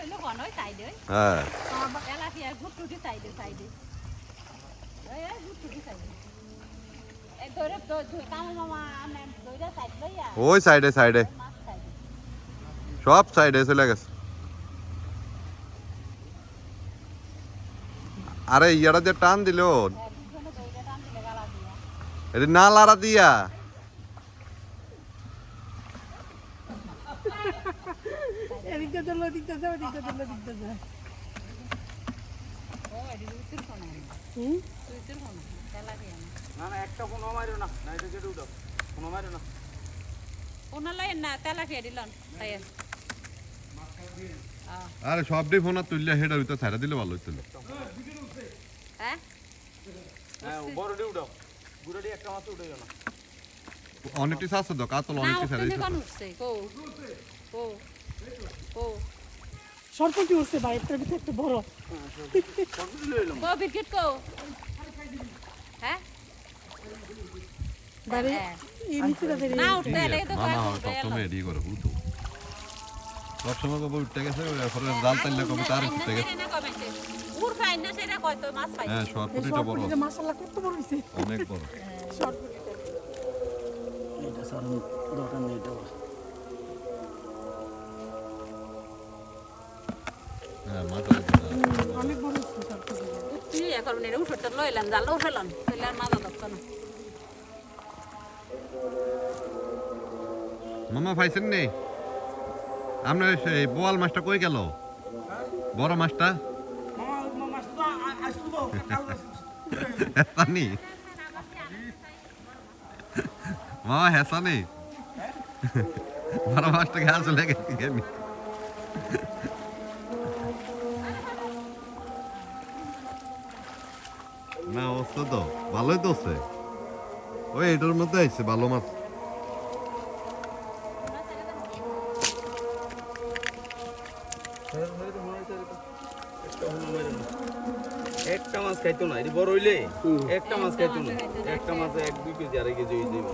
হইলো কোন ওই সাইডে হ্যাঁ তেলাপিয়া গুটুটি সাইডে এই গুটুটি সাইডে এই ধরে কামা মামা আমি ধরে সাইড লইয়া ওই সাইডে সব সাইডে চলে গেছে আরে ইয়াটা যে টান দিল এটা না লারা দিয়া এদিকে চলো দিকতে যাও দিকতে চলো দিকতে যাও ও এডি উত্তর কোন উত্তর কোন তেলাপিয়া না না একটা ফোন মারিও না না এটা কেটে উঠাও ফোন মারিও না ওনালাই না তেলাপিয়া দিলন তাই আরে সবডি ফোন তুললে হেডার ভিতর ছাড়া দিলে ভালো হইতো হ্যাঁ হ্যাঁ বড়ডি উঠাও গুড়ডি একটা মাছ উঠাইও না অনেকটি আছে তো কাতল অনেকটি ছাড়া দিতে কোন উঠছে ও সরপটি উঠছে ভাই এর ভিতরে একটা বড় সবজি লইলাম কো বিকেট কো হ্যাঁ বারে এই নিচেটা বেরিয়ে না উঠতে লাগে তো মামা সবসময় এডি করে বুঝতো সবসময় বাবা উঠতে গেছে এরপরে জাল তাইলে কবে তার উঠতে গেছে উড় পাই না সেটা কয় তো মাছ পাই হ্যাঁ সরপুটিটা বড় সরপটিটা মাশাআল্লাহ কত বড় হইছে অনেক বড় সরপটিটা এটা সারন দরকার নেই এটা হ্যাঁ মাথা অনেক বড় হইছে সরপটিটা তুই এখন নে উঠতে লইলাম জাল উঠলাম কইলাম মাথা দক্ত না মামা পাইছেন নি আপনার সেই বোয়াল মাছটা কই গেল বড় মাছটা মামা মাছ তো আসলো হেসানি মামা হেসানি বড় মাছটা ঘাস লেগে গেলি না অবস্থা তো ভালোই তো আছে ওই এটার মধ্যে আইছে ভালো মাছ একটা মাছ খাইতো না এটা বড় হইলে একটা মাছ খাইতো না একটা মাছ 1-2 কেজি 2.5 কেজি হয়ে যাবে